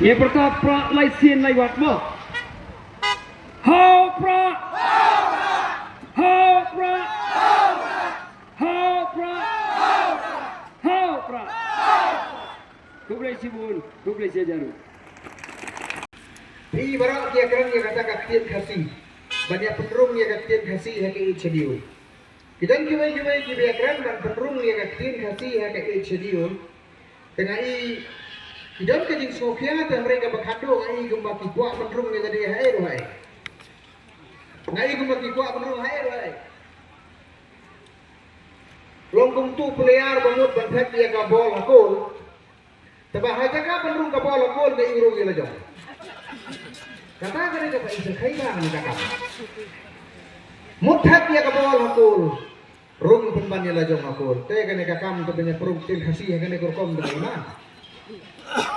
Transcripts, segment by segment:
Ia pertama lai sien lai wat mo. Hau pra. Hau pra. Hau pra. Hau pra. Kublai sibun, kublai sejaru. Di barang dia kerana dia kata katian kasih, banyak penrung dia katian kasih hake cediul. Kita jual dia kerana dan penrung dia katian kasih hake cediul. Tengah i kita kajing sokya dan mereka berkado ngai gembaki kuat penrung dia jadi air wai. Ngai gembaki kuat penrung air wai. Longkung tu pelear bangut bantet dia kabol hakul. Tabahaja ka penrung kabol hakul ke irung dia lajong. Kata kali ke Pak Isa kailah ni kakak. Muthat dia kabol hakul. Rung penban dia lajong hakul. Te kene kakam tu punya perung tin kasih kene kurkom dengan mana.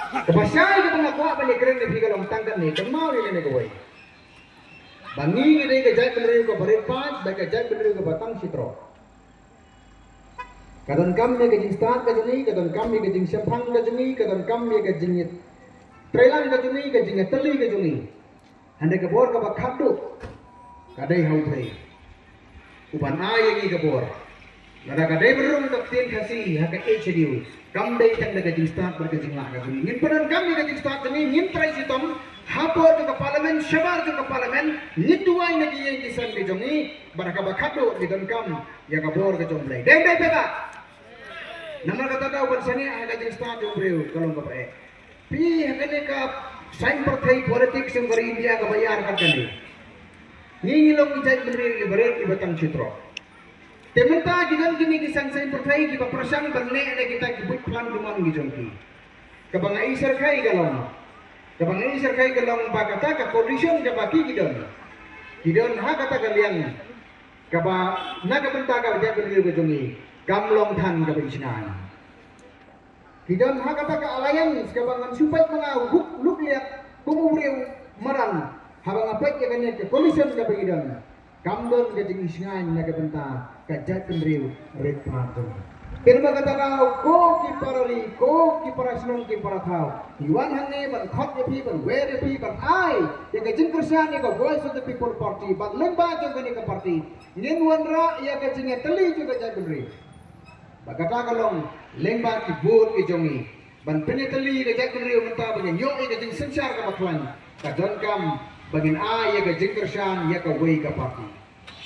Kepasyai ke pengakuan bani keren ni kalau tangkan ni kemau ni kene kawai. Bangi ni ke jai bener ke berepat, baik ke jai bener ke batang sitro. Kadang kami ke jing start ke jeni, kadang kami ke jing sempang ke jeni, kadang kami ke jing trelang ke jeni, ke jing teli ke jeni. Handai ke bor ke bakadu, kadai hau tei. Uban ayah ni ke bor. Nada kadai berung tak tin kasih hak HDU. Kam dai tang ke jing start ber ke jing lah ke jeni. Ngin padan kami ke jing start jeni, ngin trai sitom. Hapor ke parlimen, syabar ke parlimen. Ngin duai nagi yang kisan ke jeni. Baraka bakadu di dan kam ya ke bor ke jomblai. Dai beba. Nama kata tahu bersani ada jenis stadium beliau kalau nggak baik. Pi kene ka saing partai politik yang dari India ke bayar kan kali. Ni long ijai beri ibarat ibatang citro. Tementa jangan gini kisang saing partai kita persang berne ada kita kibut plan dumang gijongki. Kabangai serkai galong. Kabangai serkai galong bakata ka condition ka baki gidon. Gidon ha kata kalian. Kaba naga benta ka dia beri gijongi. Gamlong tan ke pensinan. Kita hak kata ke alayan sekarang supaya mengahu luk lihat kumuriu marang habang apa ya kan ke komisen ke pengidan. Gamlong ke jengisian nak benta ke jat pendriu rekmatum. Pirma kata kau ko ki para senong ki para thau. Iwan hange ban khot ye pi ban wer ye pi ban ai ya ke jengkersan ye ke voice of the people party ban lemba jeng ke party. Ngin wanra ya ke jeng teli juga jat pendriu. Bagata kalong lembah kibut ke jongi ban penetali ke jak riu menta bagian yo ke jing sensar ka maklan ka don kam bagian a ya ke jing kersan ya ka wei ka parti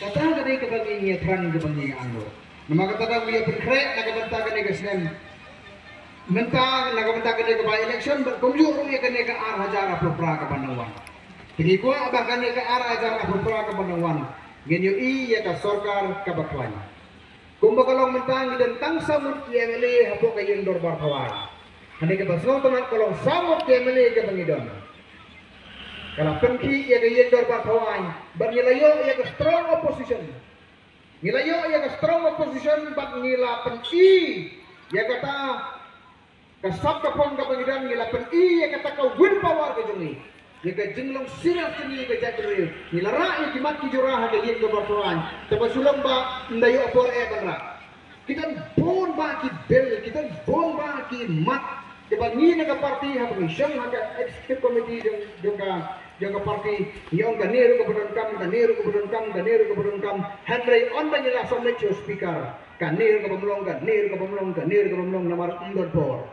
kata ka dei ka bagi ya tran ke bagi ando nama kata da ya berkrek na ka benta ka ke sen menta na ka benta ka ke ba election berkunjung ya ka ne ka ar hajara propra ka panawan tigi ko aba ka ne ka ar hajara propra ka panawan genyo i ya ka sarkar ka baklan Kumba kalong mentang dan tang samut YMLA hapo kayong dorbar kawai. Hani ka basong teman kalong samut YMLA ke pangidon. Kalau penki ya kayong dorbar kawai, bernilayo ya ke strong opposition. Nilayo ya ke strong opposition bag nila penki ya kata kasap kapon ka pangidon nila penki ya kata ka win power ke jungi. Ya ke jinglong sirap sini ke jadril. Nilara ya kimat kijurah ke yin kebertuan. Terpasulang ba ndayo apor banra. Kita bon ba ki bel, kita bon ba ki mat. Diba ni naga parti ha pagishang ha executive committee yung parti yung ganero ko budon kam Henry on ba nila sa lecture speaker. Ganero ko bumlong namar undod por.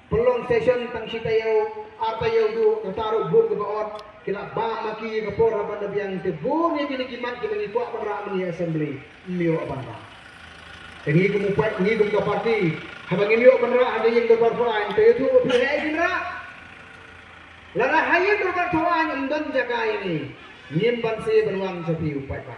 Pelong session tang sitayaw artayaw du nataro bur ke baot kila ba maki ke por apa nabiang te bur ni kinikiman kimani ko apa ramai assembly mio abara tengi kumupat ni gum ka parti habang mio abara ada yang berbarfaan te itu pilih dinra lara hayen berbarfaan undon jaga ini ngin banse beruang sapi upat pa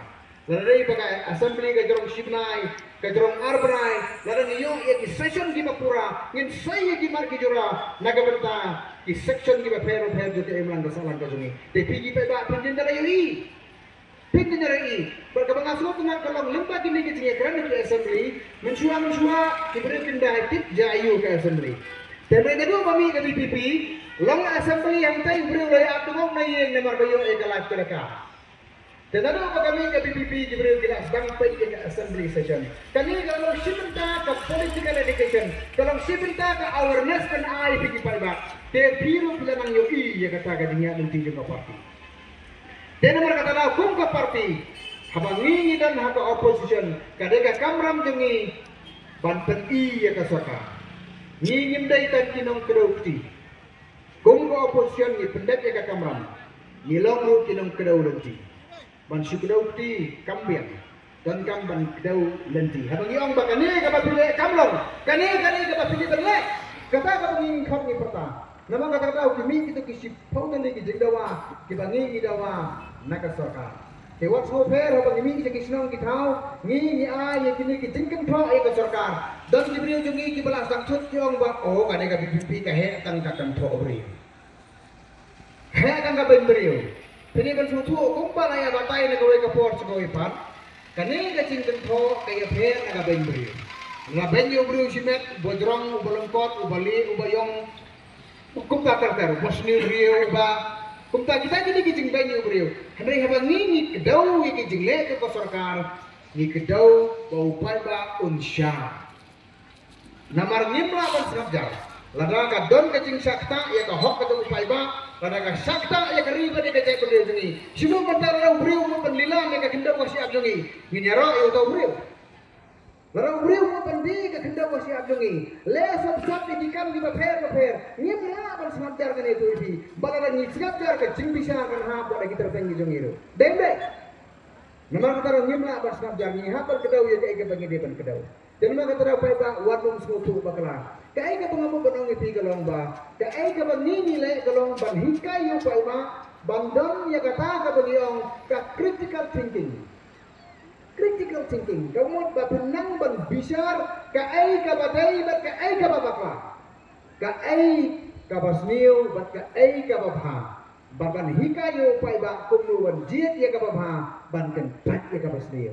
lara pakai assembly ke jorong sibnai Kajrong arbrai, lalu niyo ya ki session ki mapura, ngin saya ki marki jura, nagabenta ki section ki pero jote emlang kasalan kajungi. Tapi ki pa pinjin dara yui, pinjin dara yui. Berkabang tungan kalau lembaga ini ki kerana ki assembly, mensua ki beri pindah tip jayu ke assembly. Dan mereka dua kami ke BPP, long assembly yang tay beri oleh abdungong na yeng namar bayo e kalaf keraka. Dan ada apa kami ke PPP Jibril jelas sampai ke assembly session. Kami kalau sibinta ke political education, kalau sibinta ke awareness kan ai pergi pada. Te biru bilang yogi ya kata kadinya nanti juga parti. Dan mereka kata hukum ke parti. Habangi dan haka opposition kadeka kamram jengi banten iya ka saka ngingim dai tan kinong kedauti kung ko opposition ni pendak ya ka kamram nilong ru kinong kedauti ban su kedauti kambiang dan kam ban kedau lenti habangi ong bakane ka bapile kamlong kane ka bapile terle kata ka nging khot ni perta nama kata kata kimi itu kisip pautan ni kidawa kibangi dawa nakasaka Tewak semua fair, apa ini kita kisnong kita ni ai yang kini kita jengken pro ai ke sarkar dan diberi jungi kita balas saksut yang bak oh kada ka pipi ka he tang ka kan pro beri he kan ka ben beri ini kan suatu kumpal ya batai na gawe ka por segoy pan kani ka jengken pro kaya he na ka ben beri na ben yo beri simet bodrong ubalongkot ubali ubayong kumta terter bosni beri uba kumta kita gini kijing banyu beriu. Henry habang ni kedau ni kijing le ke sarkar ni kedau bau palba unsya. Namar nimla ban serabjar. Lada ka don kijing sakta ya ka hok ka palba, lada ka sakta ya ka riba ni ka beriu jungi. Simu mentara beriu mo panlila ni ka kendau wasi abjungi. Nginyaro ya tau beriu. Lada beriu mo pandi ka kendau wasi abjungi. Le sab ni kam di baper. Nimla ban serabjar kan itu ibi. Balada ni serabjar ka jing bisa kan ha bo lagi terpengi jungi ro. Dembe. Namar kata nimla ban serabjar ni ha ban kedau ya ka bangi depan kedau. Dan maka tara pa ba wadong smutu bakala. Kai ka pangapo banong ipi kalong ba. Kai ka ban ni le kalong ban hikay yo pa ba. Bandang ya kata ka bagiong ka critical thinking. Critical thinking. Kamu ba penang ban bisar ka ai ka badai bat ka ai ka babakla. Ka ai ka basniu bat ka ai ka babha. Baban hikayo pa ba kumnuwan jiet ya ka babha ban kan bat ya ka basniu.